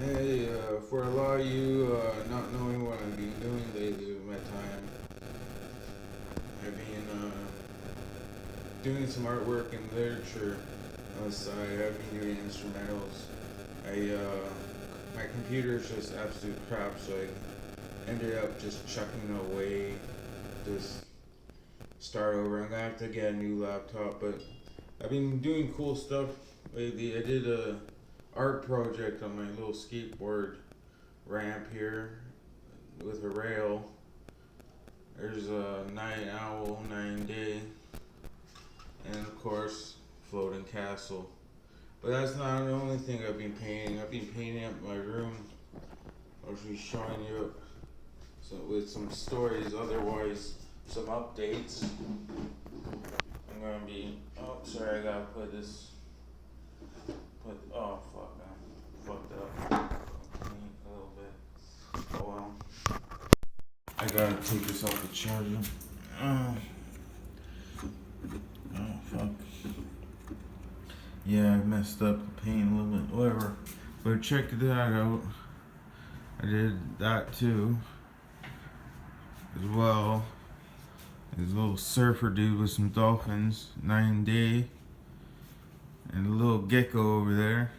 Hey, for a lot of you not knowing what I've been doing lately with my time, I've been doing some artwork and literature on the side. I've been doing instrumentals. My computer's just absolute crap, so I ended up just chucking it away. Just start over. I'm gonna have to get a new laptop, but I've been doing cool stuff lately. I did a art project on my little skateboard ramp here with a rail. There's a night owl, 9 day, and of course, floating castle. But that's not the only thing I've been painting. I've been painting up my room. I'll be showing you with some stories. Otherwise, some updates. I'm gonna be. Oh, sorry, I gotta put this. Oh fuck, I'm fucked up. A little bit. Oh well. I gotta take this off the charger. Oh, oh fuck. Yeah, I messed up the paint a little bit. Whatever. But check that out. I did that too. As well. This little surfer dude with some dolphins. 9 day. And a little gecko over there.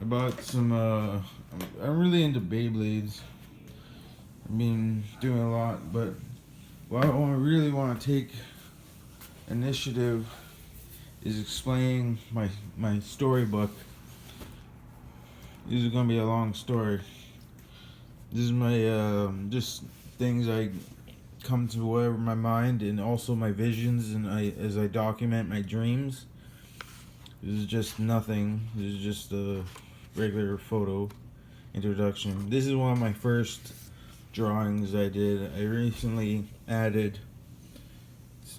About some, I'm really into Beyblades. I've been doing a lot, but what I really want to take initiative is explaining my storybook. This is gonna be a long story. This is my just things I come to whatever my mind, and also my visions, and as I document my dreams. This is just nothing. This is just a regular photo introduction. This is one of my first drawings I did. I recently added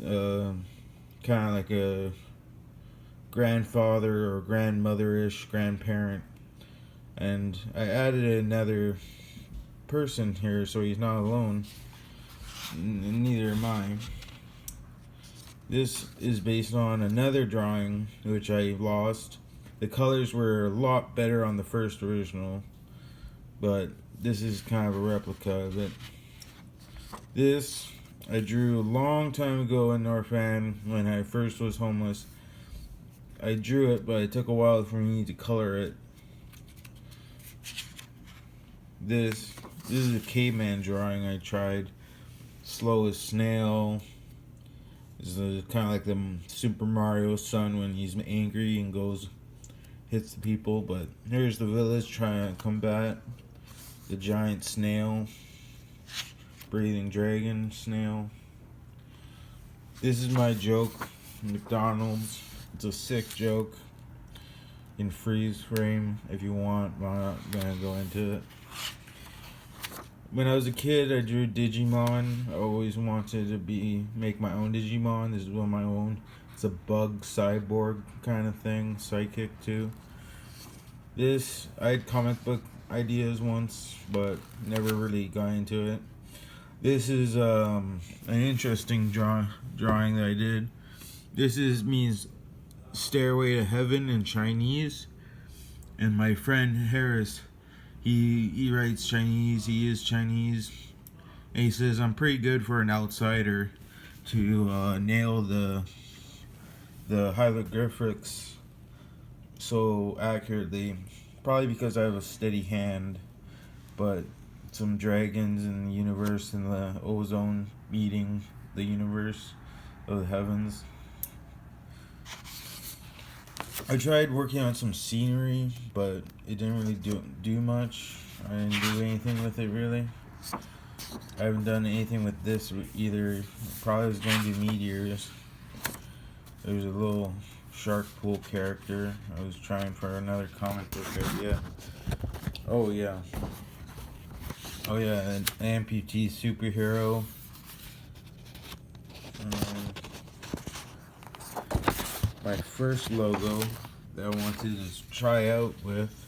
kind of like a grandfather or grandmother-ish grandparent, and I added another person here so he's not alone, and neither am I. This is based on another drawing which I lost. The colors were a lot better on the first original, but this is kind of a replica of it. This I drew a long time ago in North Van when I first was homeless. I drew it, but it took a while for me to color it. This is a caveman drawing I tried. Slow as snail. This is kind of like the Super Mario son when he's angry and hits the people. But here's the village trying to combat the giant snail, breathing dragon snail. This is my joke, McDonald's. It's a sick joke. In freeze frame if you want. I'm not gonna go into it. When I was a kid, I drew Digimon. I always wanted to make my own Digimon. This is one of my own. It's a bug cyborg kind of thing, psychic too. I had comic book ideas once, but never really got into it. This is an interesting drawing that I did. Means Stairway to Heaven in Chinese, and my friend Harris, he writes Chinese. He is Chinese, and he says I'm pretty good for an outsider to nail the hieroglyphics so accurately. Probably because I have a steady hand, but some dragons in the universe and the ozone meeting the universe of the heavens. I tried working on some scenery, but it didn't really do much. I didn't do anything with it really. I haven't done anything with this either. Probably was going to be meteors. There's a little shark pool character. I was trying for another comic book idea. Oh yeah, an amputee superhero. My first logo that I wanted to try out with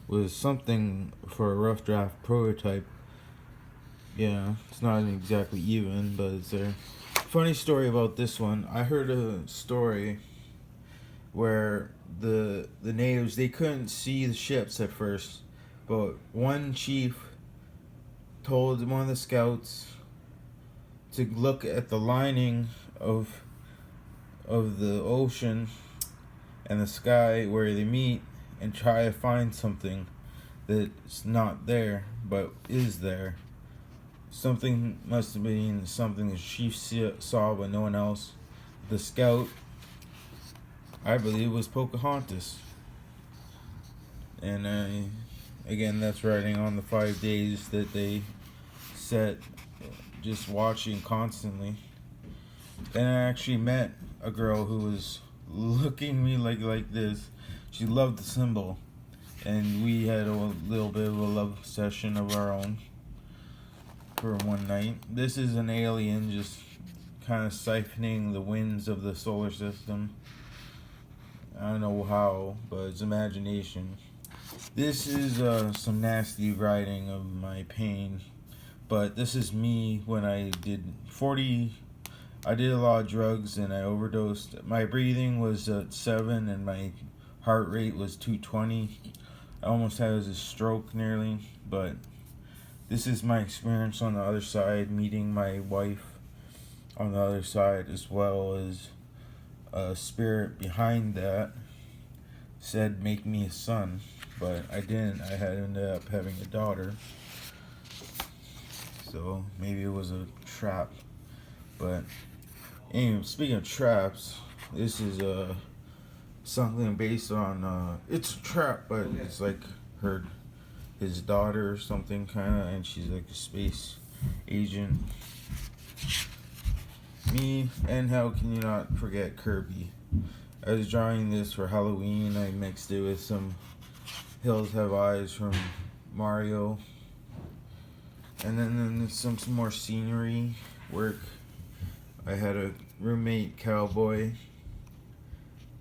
was something for a rough draft prototype. Yeah, it's not exactly even, but it's there. Funny story about this one. I heard a story where the natives, they couldn't see the ships at first, but one chief told one of the scouts to look at the lining of the ocean and the sky where they meet and try to find something that's not there but is there. Something must have been something the chief saw but no one else. The scout, I believe, was Pocahontas. And again, that's writing on the 5 days that they set, just watching constantly. Then I actually met a girl who was looking at me like this. She loved the symbol, and we had a little bit of a love session of our own for one night. This is an alien just kind of siphoning the winds of the solar system. I don't know how, but it's imagination. This is some nasty writing of my pain, but this is me when I did I did a lot of drugs and I overdosed. My breathing was at 7 and my heart rate was 220. I almost had a stroke nearly, but this is my experience on the other side, meeting my wife on the other side, as well as a spirit behind that said make me a son, but I didn't. I had ended up having a daughter, so maybe it was a trap. But anyway, speaking of traps, this is something based on it's a trap, but it's like his daughter or something kind of, and she's like a space agent. Me, and how can you not forget Kirby? I was drawing this for Halloween. I mixed it with some Hills Have Eyes from Mario, and then some more scenery work. I had a roommate cowboy.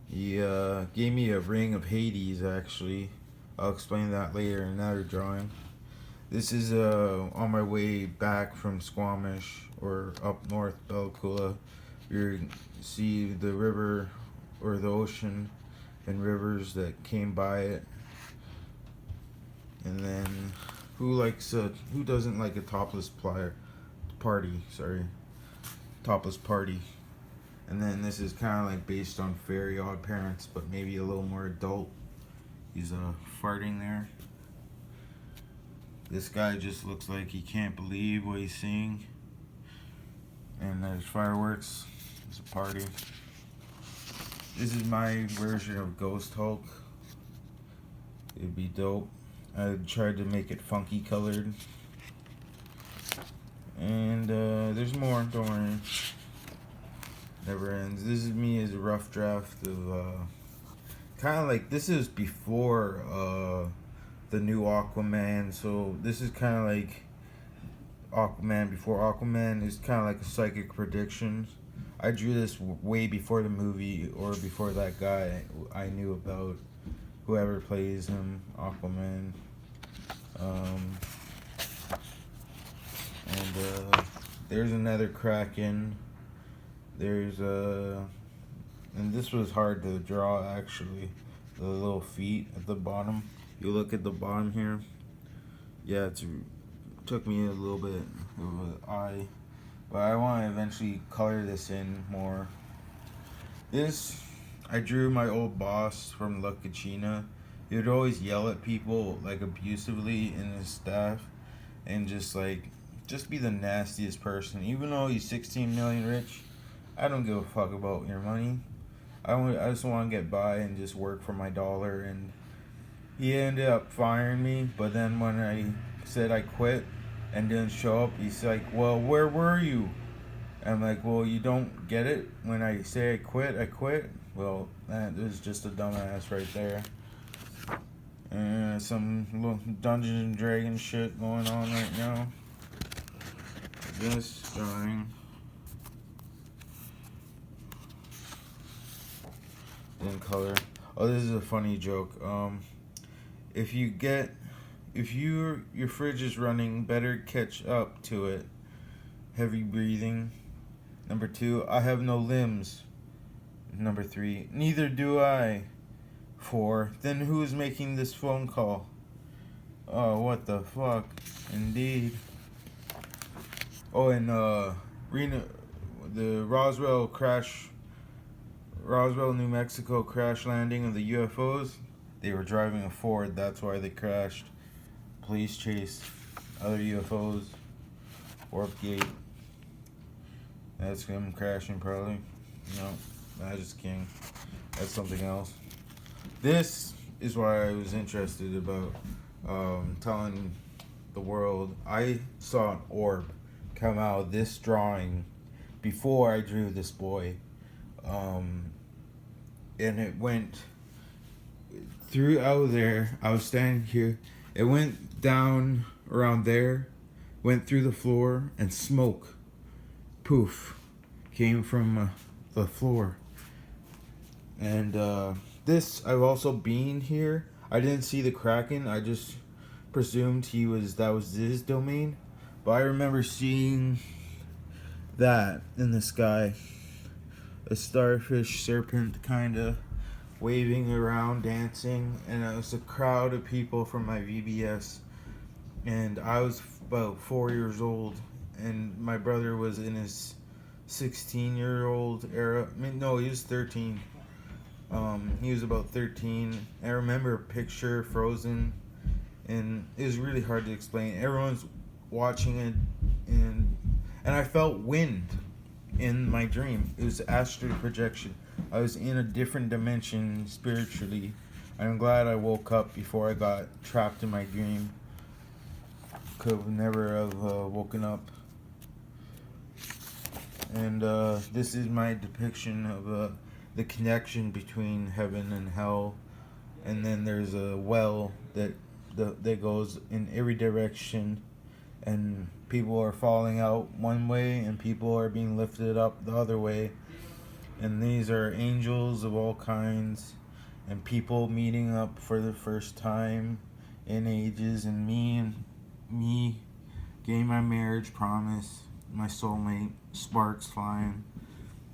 He gave me a ring of Hades, actually. I'll explain that later in another drawing. This is on my way back from Squamish, or up north, Bella Coola. You see the river or the ocean and rivers that came by it. And then who doesn't like a topless party? Topless party. And then this is kind of like based on Fairy Odd Parents, but maybe a little more adult. He's farting there. This guy just looks like he can't believe what he's seeing. And there's fireworks. It's a party. This is my version of Ghost Hulk. It'd be dope. I tried to make it funky colored. And there's more, don't worry. Never ends. This is me as a rough draft of kind of like, this is before the new Aquaman, so this is kind of like Aquaman before Aquaman. Is kind of like a psychic prediction. I drew this way before the movie, or before that guy I knew about, whoever plays him, Aquaman. And there's another Kraken. There's and this was hard to draw actually, the little feet at the bottom. You look at the bottom here, yeah, it took me a little bit of an eye, but I want to eventually color this in more. This, I drew my old boss from La Cucina. He would always yell at people like abusively in his staff, and just be the nastiest person. Even though he's 16 million rich, I don't give a fuck about your money. I just want to get by and just work for my dollar. And he ended up firing me, but then when I said I quit and didn't show up, he's like, well, where were you? I'm like, well, you don't get it? When I say I quit, I quit? Well, that is just a dumbass right there. And some little Dungeons and Dragons shit going on right now. This drawing. In color. Oh, this is a funny joke. If your fridge is running, better catch up to it. Heavy breathing. Number 2, I have no limbs. Number 3, neither do I. for. Then who is making this phone call? Oh, what the fuck? Indeed. Oh, and Reno, the Roswell, New Mexico crash landing of the UFOs. They were driving a Ford. That's why they crashed. Police chase other UFOs. Warp Gate. That's him crashing probably. No, Magic King. That's something else. This is why I was interested about telling the world. I saw an orb come out of this drawing before I drew this boy. And it went through out there. I was standing here. It went down around there, went through the floor, and smoke, poof, came from the floor. And this, I've also been here. I didn't see the Kraken. I just presumed that was his domain. But I remember seeing that in the sky. A starfish serpent kind of waving around, dancing. And it was a crowd of people from my VBS. And I was about 4 years old. And my brother was in his 16-year-old era. I mean, no, he was 13. He was about 13. I remember a picture frozen, and it was really hard to explain. Everyone's watching it, and I felt wind in my dream. It was astral projection. I was in a different dimension spiritually. I'm glad I woke up before I got trapped in my dream. Could have never have woken up. And this is my depiction of the connection between heaven and hell. And then there's a well that goes in every direction, and people are falling out one way and people are being lifted up the other way. And these are angels of all kinds and people meeting up for the first time in ages, and me getting my marriage promise, my soulmate, sparks flying.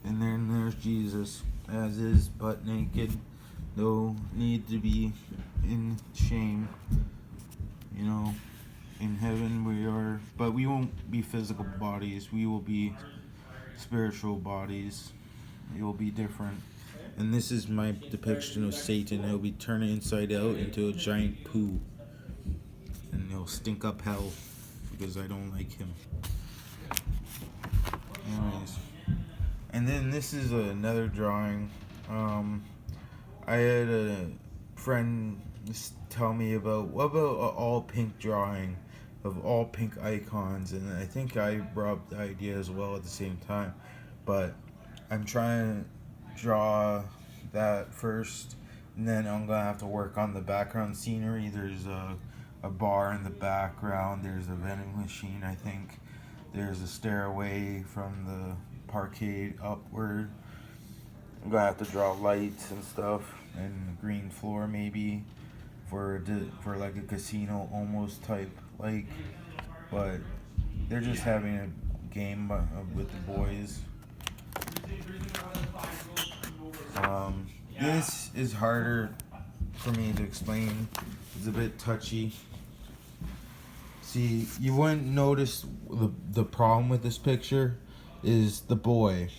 And then there's Jesus, as is, butt naked, no need to be in shame. You know, in heaven we are, but we won't be physical bodies, we will be spiritual bodies. It will be different. And this is my depiction of Satan. He'll be turned inside out into a giant poo. And he'll stink up hell because I don't like him. Anyways. And then this is another drawing. I had a friend tell me about, what about an all pink drawing of all pink icons? And I think I brought up the idea as well at the same time. But I'm trying to draw that first, and then I'm gonna have to work on the background scenery. There's a bar in the background, there's a vending machine, I think there's a stairway from the parkade upward. I'm gonna have to draw lights and stuff, and green floor maybe for like a casino almost type like. But they're just having a game with the boys. This is harder for me to explain. It's a bit touchy. See, you wouldn't notice the problem with this picture is the boy.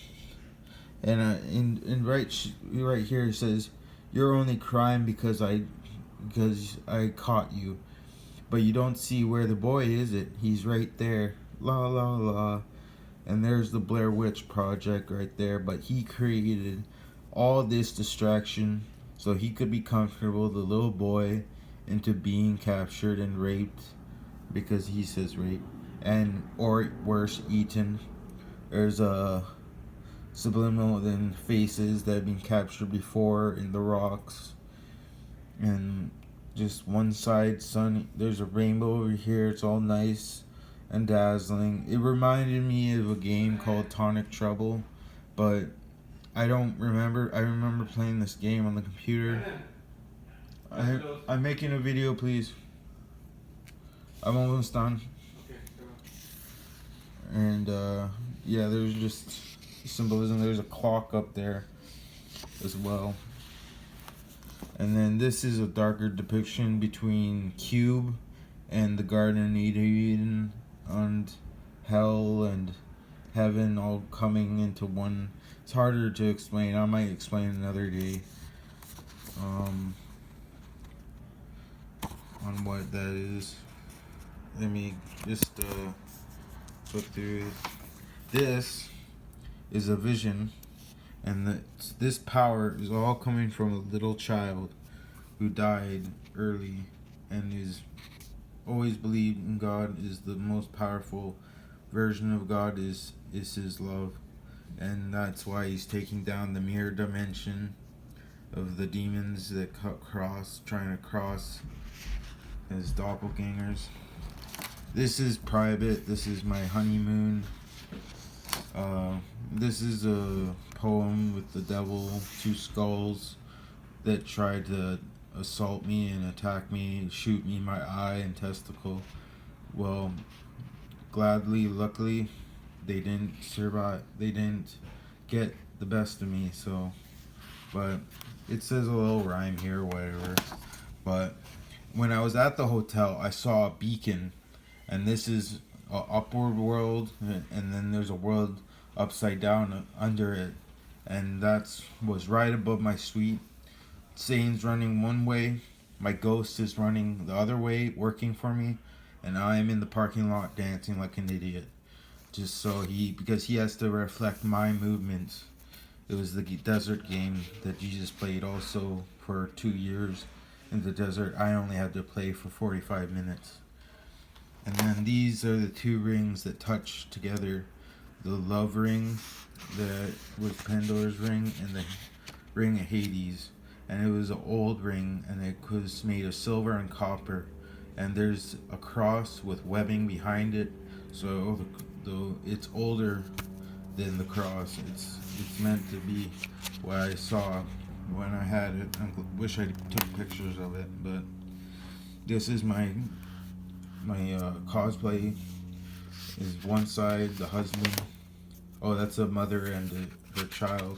And in right here it says, "You're only crying because I caught you." But you don't see where the boy is. He's right there. La la la. And there's the Blair Witch Project right there. But he created all this distraction so he could be comfortable, the little boy, into being captured and raped, because he says rape, and or worse, eaten. There's subliminal then faces that have been captured before in the rocks, and just one side sun. There's a rainbow over here. It's all nice and dazzling. It reminded me of a game called Tonic Trouble, but I don't remember. I remember playing this game on the computer. I'm making a video, please. I'm almost done. And yeah, there's just symbolism. There's a clock up there as well. And then this is a darker depiction between Cube and the Garden of Eden and hell and heaven all coming into one. It's harder to explain. I might explain another day on what that is. Let me just flip through it. This is a vision, and this power is all coming from a little child who died early and is always believed in God is the most powerful version of God is his love, and that's why he's taking down the mirror dimension of the demons that trying to cross as doppelgangers. This is private. This is my honeymoon. This is a poem with the devil, two skulls that tried to assault me and attack me, shoot me in my eye and testicle. Well, luckily, they didn't survive. They didn't get the best of me. So, but it says a little rhyme here, or whatever. But when I was at the hotel, I saw a beacon, and this is a upward world, and then there's a world upside down under it, and that's was right above my suite. Satan's running one way, my ghost is running the other way, working for me, and I am in the parking lot dancing like an idiot. Just so because he has to reflect my movements. It was the desert game that Jesus played also for 2 years in the desert. I only had to play for 45 minutes. And then these are the two rings that touch together. The love ring that was Pandora's ring and the ring of Hades. And it was an old ring, and it was made of silver and copper. And there's a cross with webbing behind it. So it's older than the cross. It's meant to be what I saw when I had it. I wish I took pictures of it, but this is my cosplay. Is one side the husband. Oh, that's a mother and her child.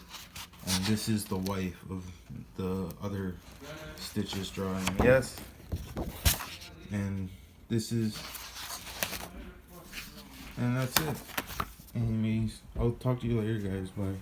And this is the wife of the other Stitches drawing. Yes. And this is, and that's it. Anyways, I'll talk to you later, guys. Bye.